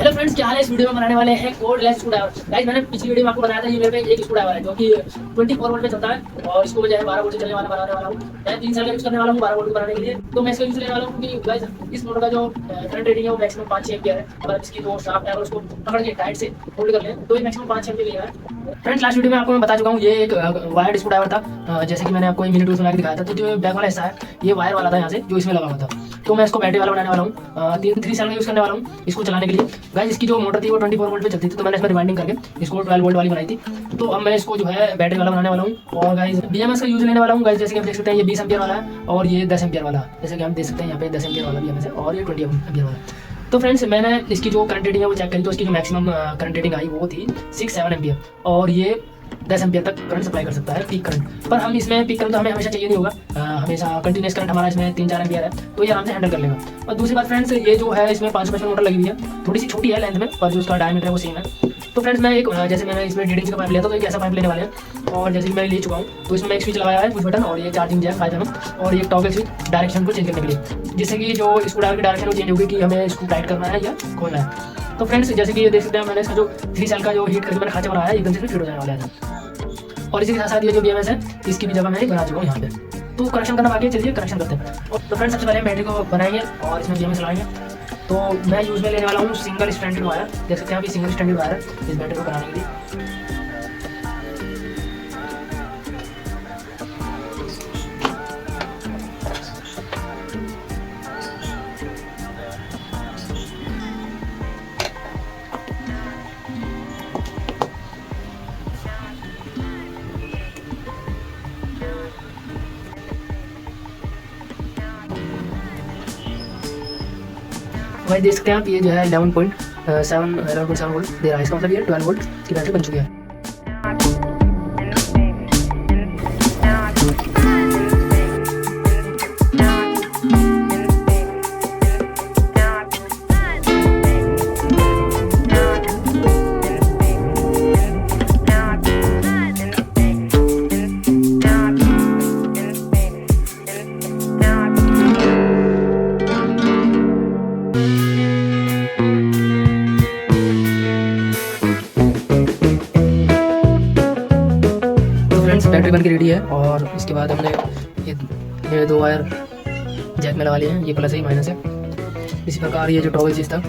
Hello friends, क्या हाल है। इस वीडियो में बनाने वाले हैं कोडलेस स्क्रूड्राइवर। गाइस, मैंने पिछली वीडियो में आपको बताया था ये मेरे पे एक स्क्रूड्राइवर है जो कि 24 वोल्ट पे चलता है और इसको मैं जो है 12 वोल्ट से चलने वाला बनाने वाला हूँ। मैं 3 साल का यूज करने वाला हूँ 12 वोल्ट बनाने के लिए। तो मैं इसका यूज लेने वाला हूँ क्योंकि गाइस इस मोटर का जो करंट रेटिंग है वो मैक्सिमम 5-6 एम्पीयर है। अगर इसकी जो शाफ्ट है उसको पकड़ के टाइट से होल्ड कर लें तो ये मैक्सिमम 5-6 एम्पीयर लेगा। फ्रेंड्स, लास्ट वीडियो में आपको मैं बता चुका हूँ ये एक वायर्ड स्क्रूड्राइवर था, जैसे कि मैंने आपको मिनी टूल्स बना के दिखाया था। तो जो बैक वाला हिस्सा है ये वायर वाला था यहाँ से जो इसमें लगा हुआ था। तो मैं इसको बैटरी वाला बनाने वाला हूँ, 3 साल का यूज़ करने वाला हूँ इसको चलाने के लिए। गाइस, इसकी जो मोटर थी वो 24 वोल्ट पे चलती थी, तो मैंने इसमें रिवाइंडिंग करके इसको 12 वोल्ट वाली बनाई थी। तो अब मैं इसको जो है बैटरी वाला बनाने वाला हूँ। और गाइस BMS का यूज़ लेने वाला हूँ। गाइस, जैसे कि आप देख सकते हैं ये 20 एम्पीयर वाला है और ये 10 एम्पीयर वाला है। जैसे कि हम देख सकते हैं यहाँ पे 10 एम्पीयर वाला BMS है और ये 20 एम्पीयर वाला। तो फ्रेंड्स, मैंने इसकी जो करंट रेटिंग है वो चेक करी, तो इसकी जो मैक्सिमम करंट रेटिंग आई वो थी 6-7 एम्पीयर और ये 10 एम्पीयर तक करंट सप्लाई कर सकता है, पीक करंट। पर हम इसमें पीक करंट तो हमें हमेशा चाहिए नहीं होगा, हमेशा कंटिन्यूस करंट हमारा इसमें 3-4 एम्पीयर है, तो ये आराम से हैंडल कर लेगा। और दूसरी बात फ्रेंड्स, ये जो है इसमें 555 मोटर लगी हुई है, थोड़ी सी छोटी है लेंथ में, पर जो उसका डायमीटर है वो सेम है। तो फ्रेंड्स, मैं एक जैसे मैंने इसमें 1.5 इंच का पाइप लिया था, तो एक ऐसा पाइप लेने वाले हैं। और जैसे कि मैं ले चुका हूँ तो इसमें एक स्विच लगाया है, पुश बटन, और ये चार्जिंग जैक 5 mm और ये टॉगल स्विच डायरेक्शन को चेंज करने के लिए, जिससे कि जो स्क्रूड्राइवर की डायरेक्शन वो चेंज होगी कि हमें इसको टाइट करना है या खोलना है। तो फ्रेंड्स, जैसे कि ये देख सकते हैं मैंने इसका जो 3 साल का जो हीट करके मैंने खांचा बनाया है एकदम से फिट हो जाने वाला है। और इसी के साथ साथ ये जो BMS है इसकी भी जगह मैं बना चुका हूँ यहाँ पे। तो कनेक्शन करना बाकी है, चलिए कनेक्शन करते हैं। और तो फ्रेंड्स, सबसे पहले बैटरी को बनाएंगे और इसमें BMS लगाएंगे। तो मैं यूज़ में लेने वाला हूँ सिंगल स्टैंडर्ड वायर। देख सकते हैं आप, ये सिंगल स्टैंडर्ड वायर है इस बैटरी को बनाने के लिए। भाई देख सकते हैं आप, ये जो है 11.7 वोल्ट दे रहा है। इसका मतलब ये 12 वोल्ट की बैटरी बन चुकी है। बैटरी बन के रेडी है। और इसके बाद हमने ये 2 वायर जैक में लगा लिए हैं, ये प्लस है ये माइनस है। इसी प्रकार ये जो टॉगल चीज़ था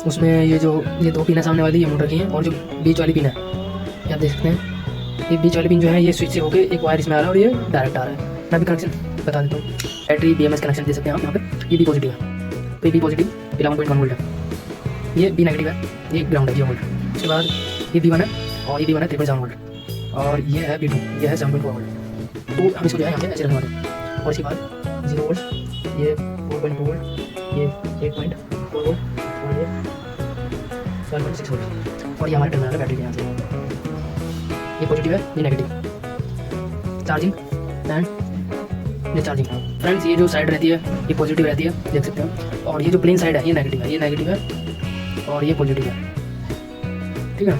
उसमें ये 2 पिन है सामने वाली, ये मोटर की है, और जो बीच वाली पिन है ये आप देख सकते हैं। ये बीच वाली पिन जो है ये स्विच से होकर एक वायर इसमें आ रहा है और ये डायरेक्ट आ रहा है। मैं भी कनेक्शन बता देता हूँ। बैटरी BMS कनेक्शन दे सकते हैं आप यहाँ पे। ये B पॉजिटिव है, तो ये B पॉजिटिव 11.1 वोल्ट है। ये B नेगेटिव है, ये ग्राउंड है 0 वोल्ट। उसके बाद ये B1 है और ये B1 है 3.7 वोल्ट। और ये है B2, ये है 7.4 वोल्ट। तो हम इसको जो है यहाँ पे ऐसे रखने वाले हैं। और इसके बाद 0 वोल्ट, ये 4.2 वोल्ट, ये 8.4 वोल्ट और ये 12.6 वोल्ट। और ये हमारे टर्मिनल है बैटरी के यहाँ से। ये पॉजिटिव है, ये negative. Charging and discharging. Friends, ये जो साइड रहती है ये पॉजिटिव रहती है, देख सकते हैं। और ये जो प्लेन साइड है ये नेगेटिव है, ये नेगेटिव है और ये पॉजिटिव है, ठीक है।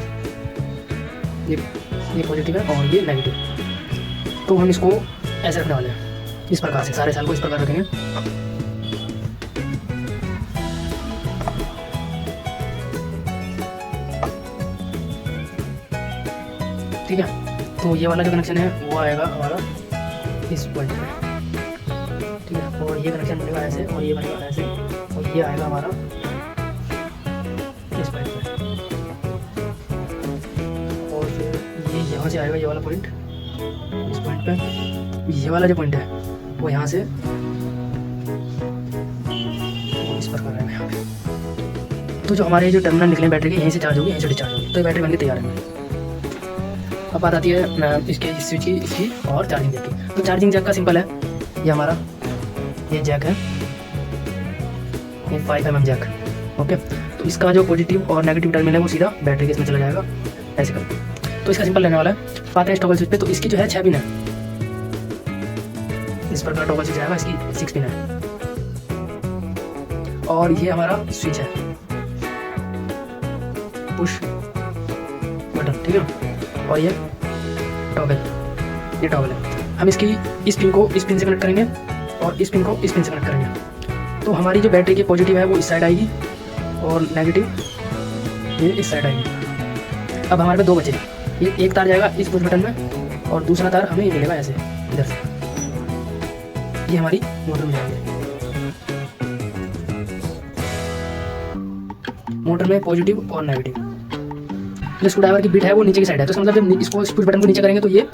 ये पॉजिटिव है और ये नेगेटिव। तो हम इसको ऐसे रखने वाले हैं, इस प्रकार से सारे सेल को इस प्रकार रखेंगे। ठीक है। तो ये वाला जो कनेक्शन है वो आएगा हमारा इस पॉइंट पे, ठीक है। और ये कनेक्शन बनेगा ऐसे और ये बनेगा ऐसे और ये आएगा हमारा इस पॉइंट पे। यहाँ से आएगा ये वाला पॉइंट इस पॉइंट पे। ये वाला जो पॉइंट है वो यहाँ से इस पर कर रहे हैं यहाँ पे। तो जो हमारे जो टर्मिनल निकले बैटरी के, यहीं से चार्ज होगी यहीं से डिस्चार्ज होगी, तो ये बैटरी बनके तैयार है। अब बात आती है इसके स्विच की, इसकी और चार्जिंग जैक की। तो चार्जिंग जैक का सिंपल है, ये हमारा ये जैक है, ये 5 mm जैक, ओके। तो इसका जो पॉजिटिव और नेगेटिव टर्मिनल है वो सीधा बैटरी के इसमें चला जाएगा ऐसे करके। तो इसका सिंपल रहने वाला है। बात है टॉगल स्विच पे, तो इसकी जो है 6 पिन है, इस प्रकार टॉगल स्विच आएगा, इसकी 6 पिन है। और ये हमारा स्विच है, पुश बटन, ठीक है। और ये टॉगल है। हम इसकी इस पिन को इस पिन से कनेक्ट करेंगे और इस पिन को इस पिन से कनेक्ट करेंगे। तो हमारी जो बैटरी की पॉजिटिव है वो इस साइड आएगी और नेगेटिव ये इस साइड आएगी। अब हमारे पे 2 बचे, एक तार जाएगा इस पुश बटन में और दूसरा तार हमें मिलेगा ऐसे इधर से, ये हमारी मोटर में जाएंगे। मोटर में पॉजिटिव और नेगेटिव। जो स्क्रू ड्राइवर की बिट है वो नीचे की साइड है, तो इसका मतलब जब इसको पुश बटन को नीचे करेंगे तो ये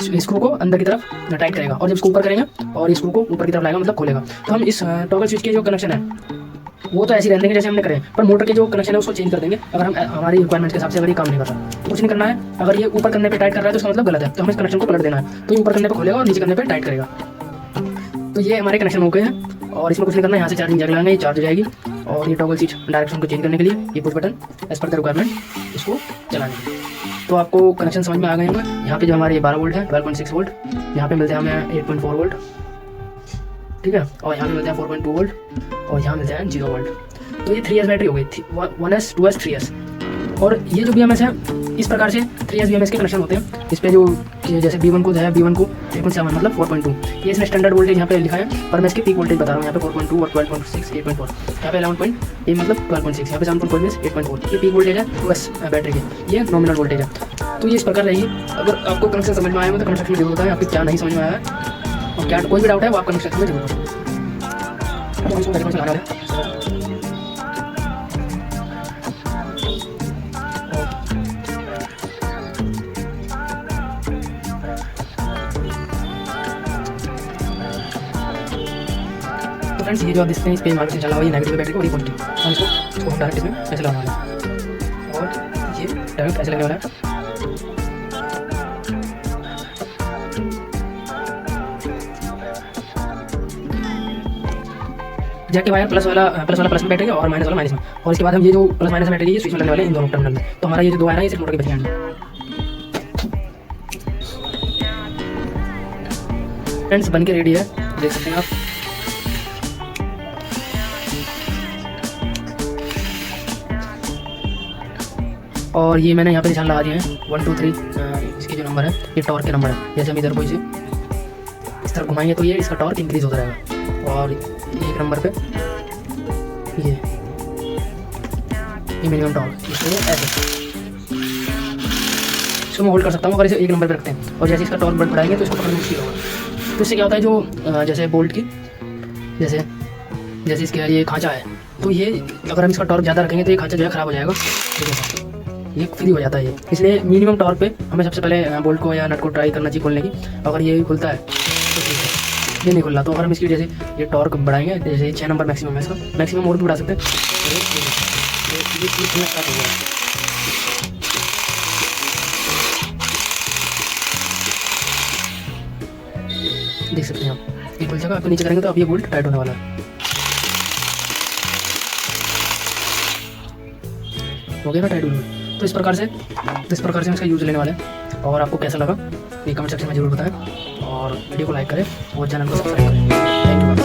स्क्रू को अंदर की तरफ टाइट करेगा, और जब इसको ऊपर करेंगे और स्क्रू को ऊपर की तरफ लाएगा मतलब खोलेगा। तो हम इस टॉगल स्विच के जो कनेक्शन है वो तो ऐसे रहने देंगे जैसे हमने करें, पर मोटर के जो कनेक्शन है उसको चेंज कर देंगे अगर हम हमारी रिक्वायरमेंट के हिसाब से अगर ये काम नहीं कर रहा तो कुछ नहीं करना है। अगर ये ऊपर करने पे टाइट कर रहा है तो इसका मतलब गलत है, तो हमें इस कनेक्शन को पलट देना है, तो ये ऊपर करने पे खोलेगा और नीचे करने पे टाइट करेगा। तो ये हमारे कनेक्शन हो गए हैं और इसमें कुछ नहीं करना है। यहाँ से चार्जिंग जैक लगाएंगे, ये चार्ज हो जाएगी, और ये टॉगल स्विच डायरेक्शन को चेंज करने के लिए ये push button as per the requirement इसको चलाएंगे। तो आपको कनेक्शन समझ में आ गए होंगे। यहाँ पे जो हमारे 12 वोल्ट है 12.6 वोल्ट, यहाँ पे मिलते हैं हमें 8.4 वोल्ट, ठीक है, और यहाँ पे मिलते हैं 4.2 वोल्ट और यहाँ मिलते हैं 0 वोल्ट। तो ये 3S बैटरी हो गई, 1S 2S 3S। और ये जो BMS है इस प्रकार से 3S BMS के कनेक्शन होते हैं। इस पे जो जैसे B1 को है, B1 को 8.7 मतलब 4.2, ये इसमें स्टैंडर्ड वोल्टेज यहाँ पे लिखा है, पर मैं इसकी पीक वोल्टेज बता रहा हूँ। यहाँ पे 4.2 और 12.6 8.4, यहाँ पे 11 पॉइंट ये मतलब 12.6, यहाँ पे 7.4 मीन्स 8.4। ये पीक वोल्टेज है 2S बैटरी की, ये नॉमिनल वोल्टेज है। तो ये इस प्रकार रहेगी। अगर आपको कनेक्शन समझ में आया हो तो कमेंट सेक्शन में जरूर बताएं आपको क्या नहीं समझ में आया है, और क्या कोई भी डाउट है वो आप कमेंट सेक्शन में जरूर बताएं। तो इसको घर में चलाना है। फ्रेंड्स ये जो आप देखते हैं इस पे हमारे से चला हुआ ये नेगेटिव बैटरी को और ये पॉजिटिव, और इसको हम डायरेक्ट इसमें ऐसे लगाने वाला है और ये डायरेक्ट ऐसे लगने वाला है। जैक के वायर प्लस वाला प्लस में बैठेगा और माइनस वाला माइनस में, और इसके बाद हम ये जो प्लस माइनस में बैठेगी ये स्विच में लगने वाले इन दोनों टर्मिनल में। तो हमारा ये जो 2 वायर है ये सिर्फ मोटर के बचेंगे। फ्रेंड्स बन के रेडी है, देख सकते हैं आप। और ये मैंने यहाँ पे निशान लगा दिए हैं 1 2 3, इसके जो नंबर है ये टॉर्क के नंबर है। जैसे हम इधर को इसे इस तरफ घुमाएंगे तो ये इसका टॉर्क इंक्रीज होता रहेगा, और एक नंबर पे ये मिनिमम टॉर्क, इसको ऐसे इसको मैं होल्ड कर सकता हूँ अगर इसे 1 नंबर पे रखते हैं, और जैसे इसका टॉर्क बढ़ाएंगे तो इसको पकड़ना मुश्किल होगा। तो इससे क्या होता है जो जैसे बोल्ट की जैसे इसके ये खांचा है, तो ये अगर हम इसका टॉर्क ज़्यादा रखेंगे तो ये खांचा जो है ख़राब हो जाएगा, ये फ्री हो जाता है ये। इसलिए मिनिमम टॉर्क पे हमें सबसे पहले बोल्ट को या नट को ट्राई करना चाहिए खोलने की। अगर ये खुलता है तो ठीक है, ये नहीं खुल रहा तो अगर हम इसकी जैसे ये टॉर्क बढ़ाएंगे, जैसे 6 नंबर मैक्सिमम है इसका, मैक्सिमम और भी बढ़ा सकते हैं। देख सकते हैं आप ये खुल जाएगा। आप नीचे करेंगे तो अब ये बोल्ट टाइट होने वाला है। हो गया ना टाइट बोल्ट। तो इस प्रकार से हम इसका यूज़ लेने वाले हैं, और आपको कैसा लगा ये कमेंट सेक्शन में जरूर बताएं, और वीडियो को लाइक करें और चैनल को सब्सक्राइब करें। Thank you.